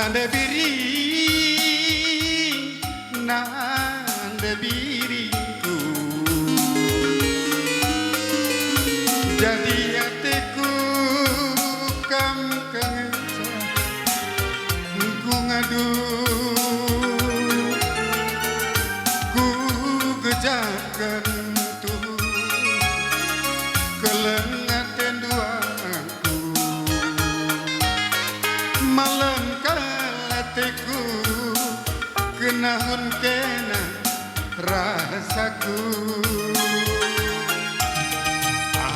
nande biri nande biriku jadi hatiku kam kengeca ku ngadu ku gejakan tuh kelengaten duaku malam kalateku kenahun kena rasaku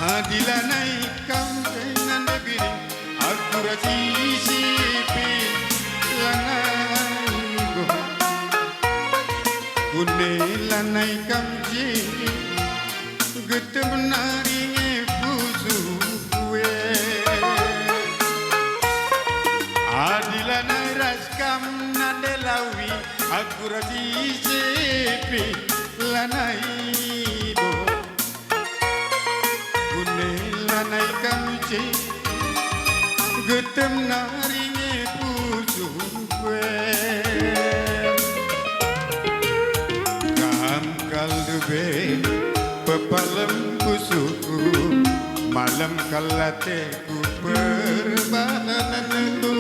adilanai kam dengan debiri aku rasisipi lanai go kune lanai kam jini gete menaringe pusu kue adilanai raskam nadelawi aku rasisipi lanai bo kune lanai kam jini gete menaringe pusu kue kam kaldube pepalem pusuku malam kalateku perbahananku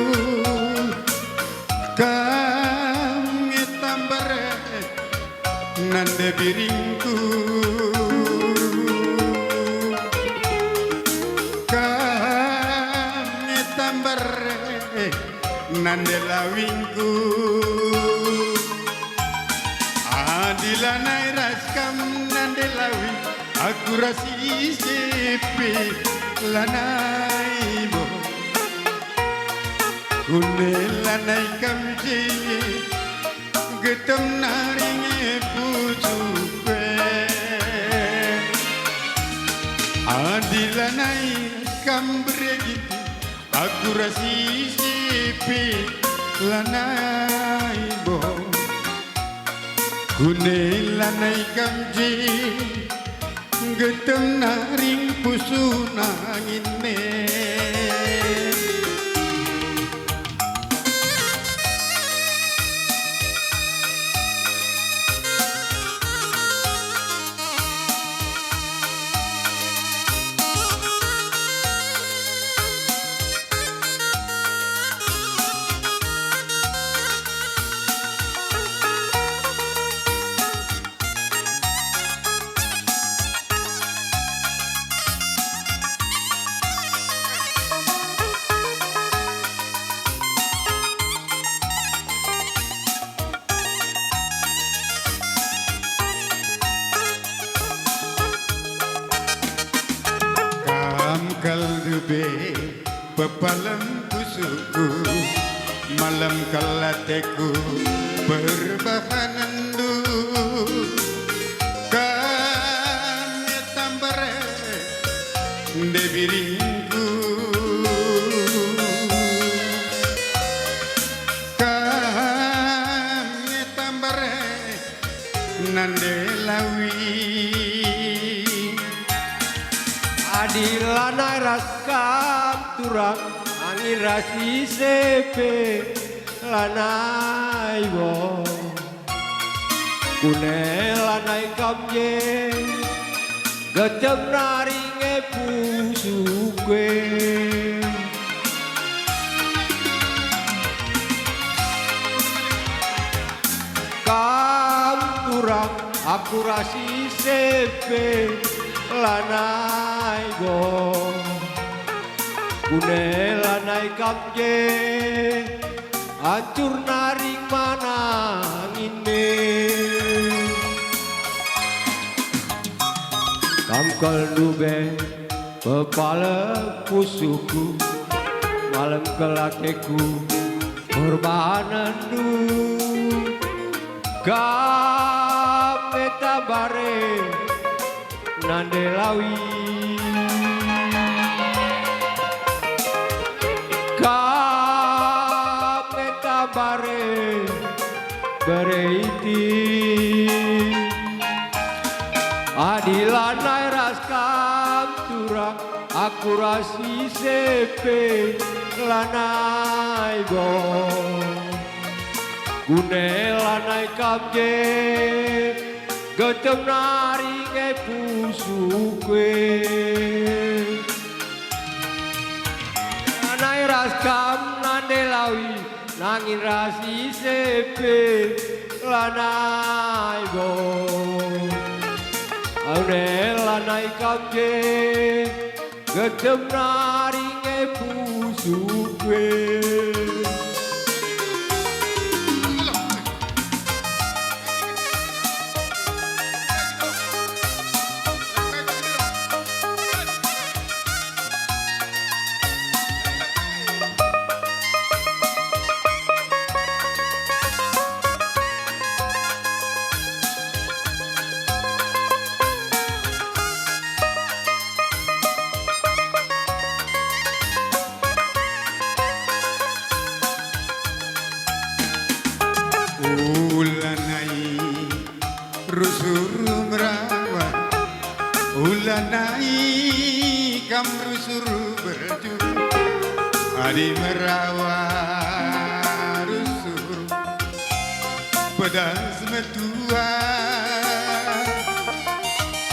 kami tambare nande biringku kami tambare nande lawingku adilanai raskam nande lawing aku rasisipi lanai bo kune lanai kamji getem naringe pucu kue adilanai kambregiti aku rasisipi lanai bo kune lanai kamji getem naring pusu nangine kaldube pepalam pusuku malam kalateku perbahanandu kami tambare debiringku kami tambare nande lawi adilanai raskam turang angin rasi sepe lanai wo kune lanai kamye gecem naringe pusukwe kam turang aku rasi sepe lanai go kune lanai kamje hancur naring mana ngine kam kaldube kepala pusuku malam kelakeku korbanandu kame tabare nande lawi kame tabare bereiti adilanai raskam turang aku rasi sepe lanai bo Gune lanai kapje getem nari nge pusukwe Lanai raskam nande lawi nangin rasi sepe lanai bo Aune lanai kapje getem nari nge pusukwe Ulanai rusuru merawat Ulanai kam rusuru berju Adi merawat rusuru pedas metua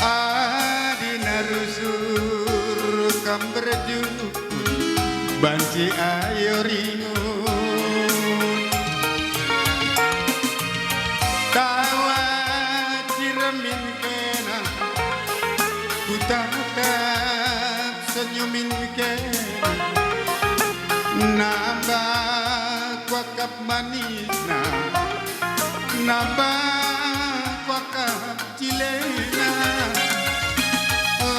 Adi narusuru kam berju banci ayo ringu Tawa ciramin kena Ku tatap senyumin kena Nambah kuakap manisna Nambah kuakap cilena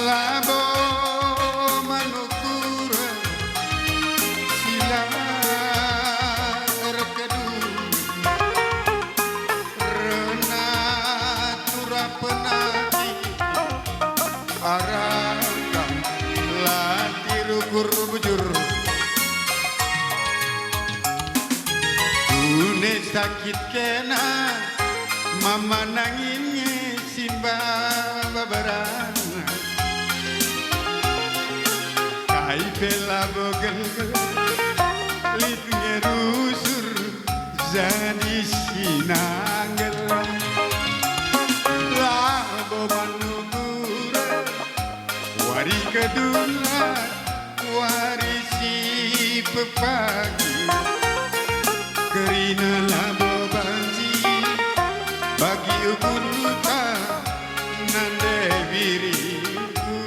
Labo manukura Sila terkedul penati arakam latiru kurbujur Une sakit kena mama nanginnya simba babarana kai bela bogel litnya rusur jadi sinangel Labo manukura wari kedula warisi pepagi kerina labo banji bagi ukuruta nande biriku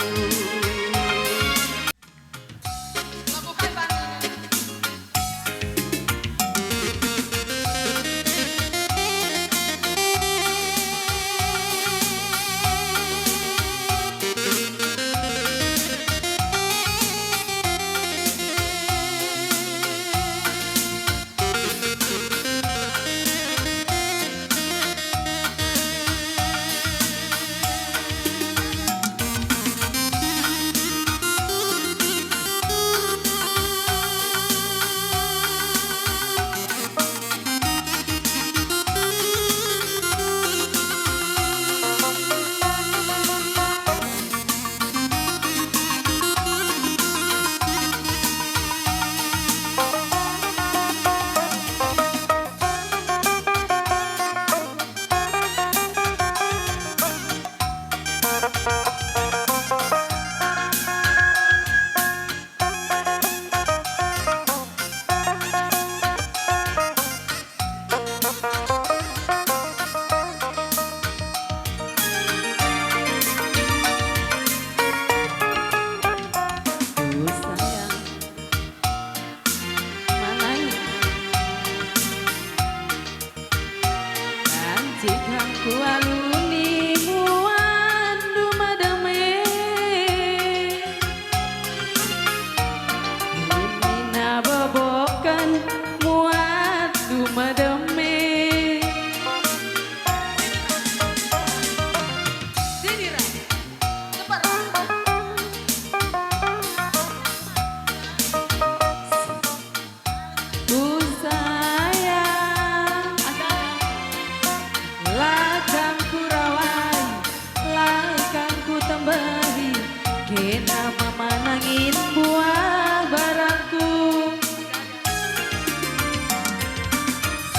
nama manangin buah barangku.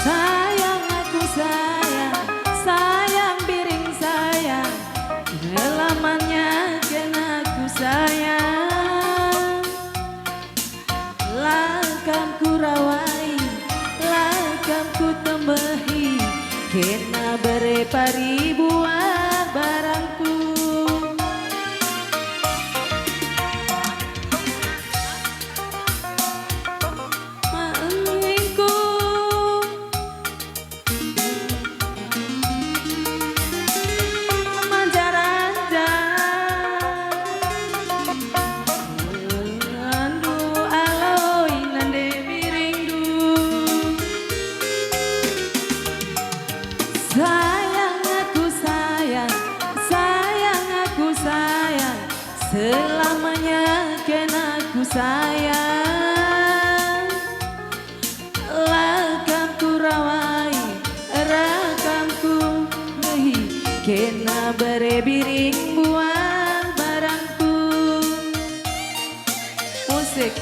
Sayang aku sayang, sayang biring sayang, lamanya kena aku sayang. Lakam ku rawai, lakam ku tembehi, kena berepari buah barangku. Maengku manjaranja, andu aloi nande biringdu. Sayang aku sayang, sayang aku sayang, selamanya kena aku sayang. Lakam ku rawai, rakam ku lehi, kena berebiring buah barangku. Musik.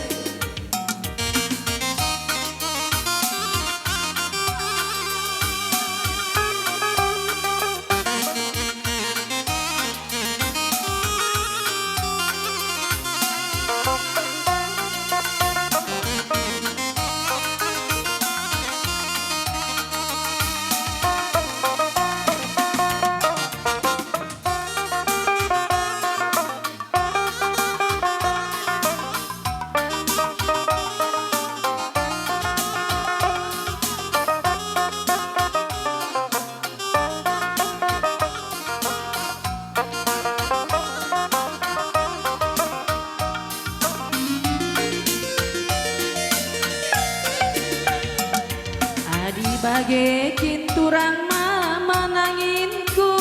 Adi bagai kinturang mama nanginku,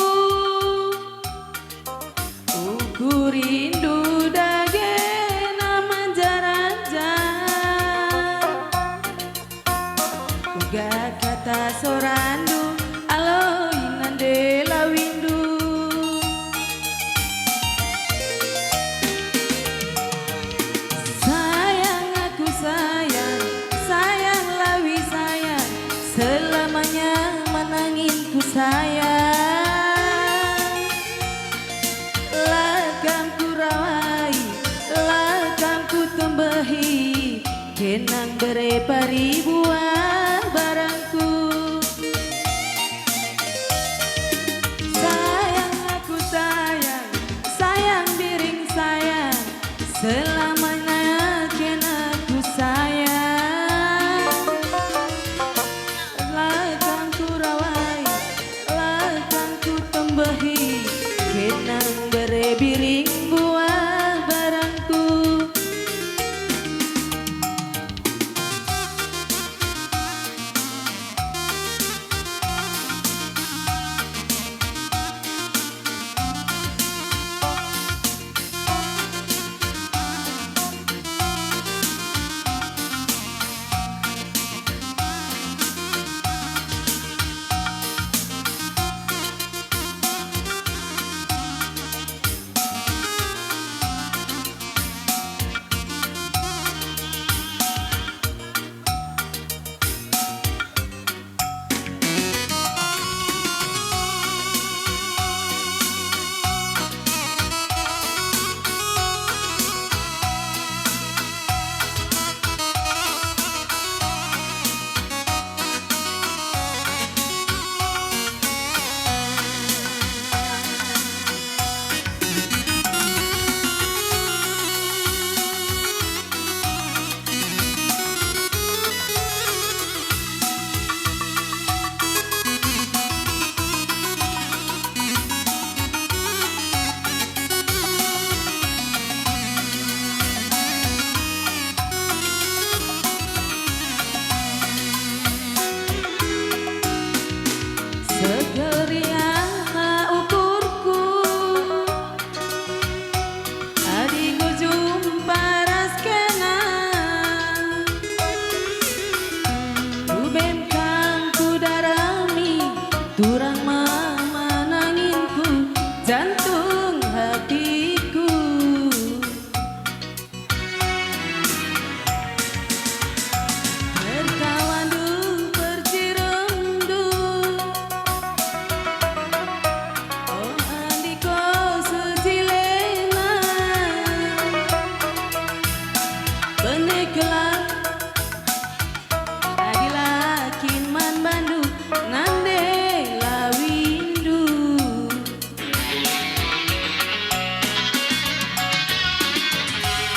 uku rindu dage nama jaranja, uga kata sorandu aloi nande lawindu. Sayang aku sayang, sayang lawi sayang, selamanya menanginku sayang. Lakam ku rawai, lakam ku tembehi, kenang berepari buah barangku. Sayang aku sayang, sayang biring sayang, selamanya kena ku sayang. Lakang ku rawai, lakang ku tembehi, kenang berebiring buah barangku.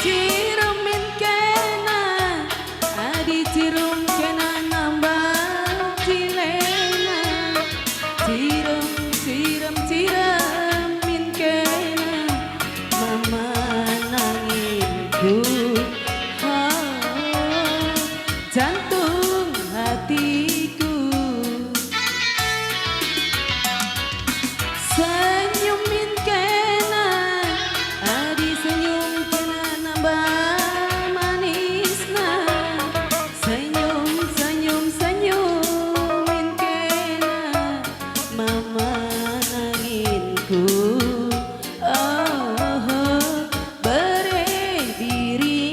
cirumin kena adi cirum kena nambah cilena cirum cirum cirumin kena mama nanginku jantung hatiku senyumin kena adi senyum kena nambah manisna senyum senyum senyumin kena mama nanginku oh, beri diri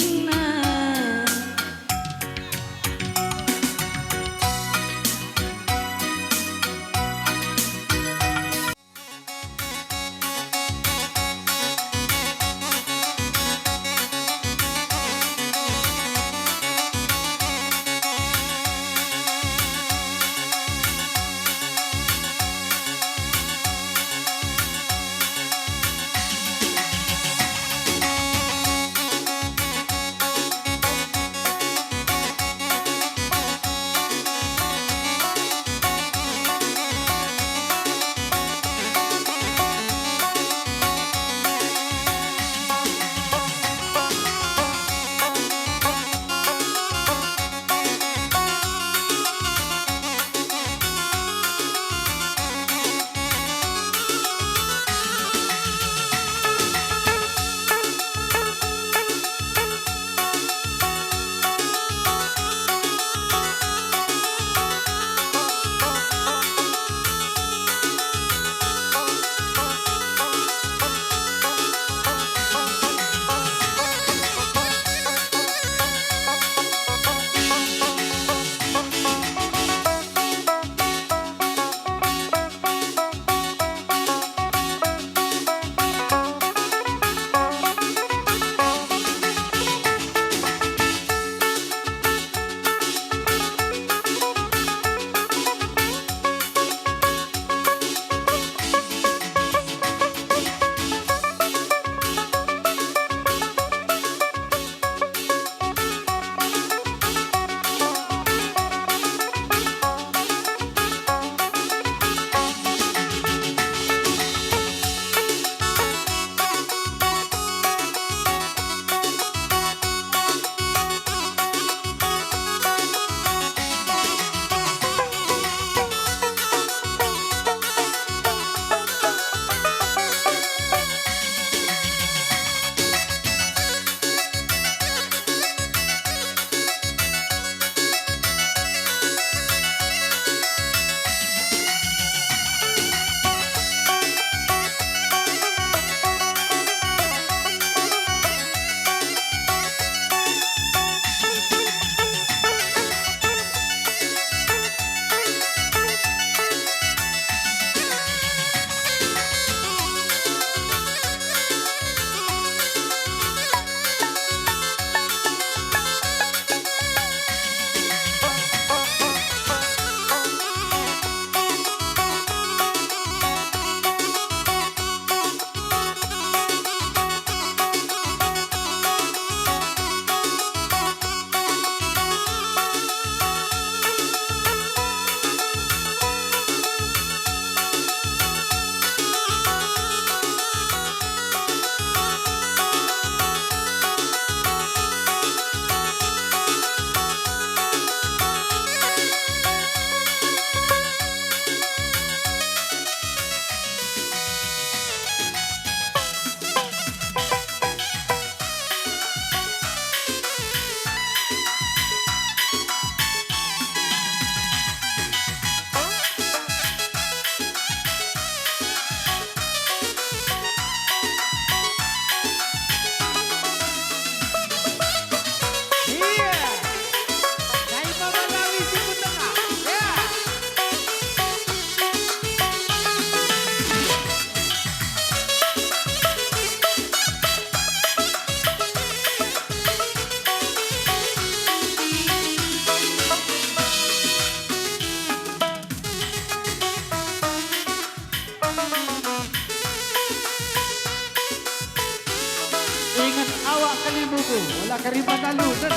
tuh, wala ka rin manalunan.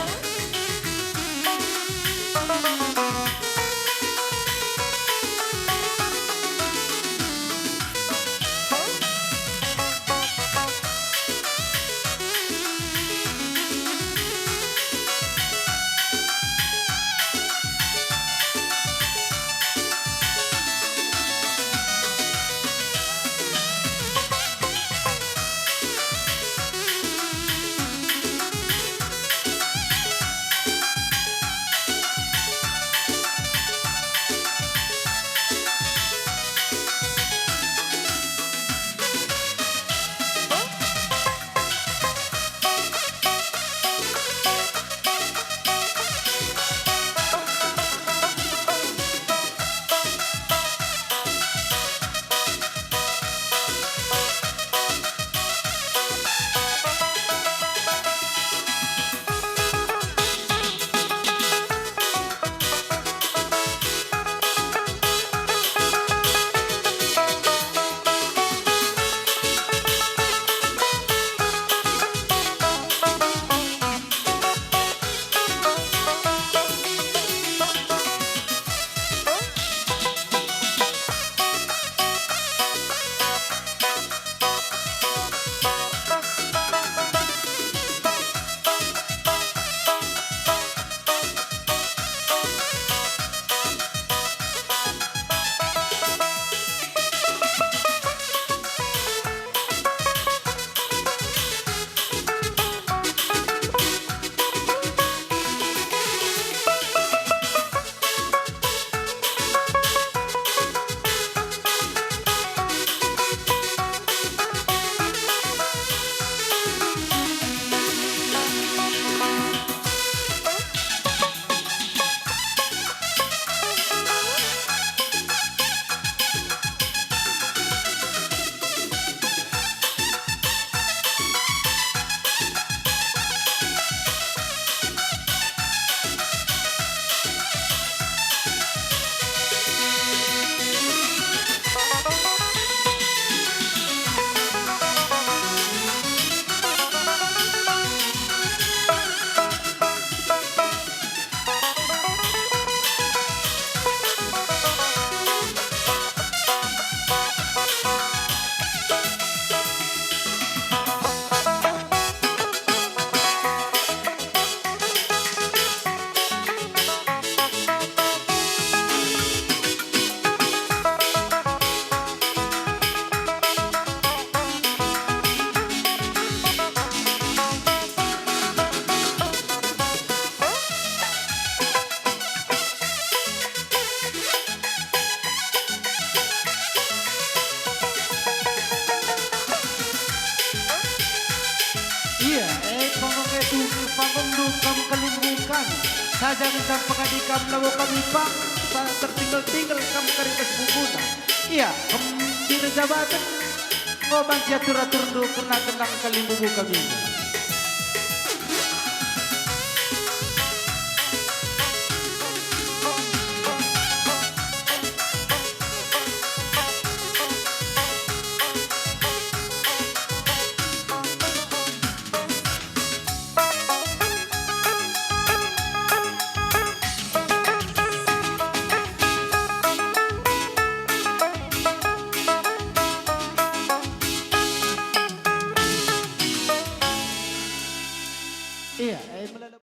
Pangundukam kalimbukan sajang isang pangadikam lawo kami pa sa tertinggal-tinggal kam karitas bukuna. Iya, sinajabatan ngoban siya turaturdo kena kenang kalimbubu kami.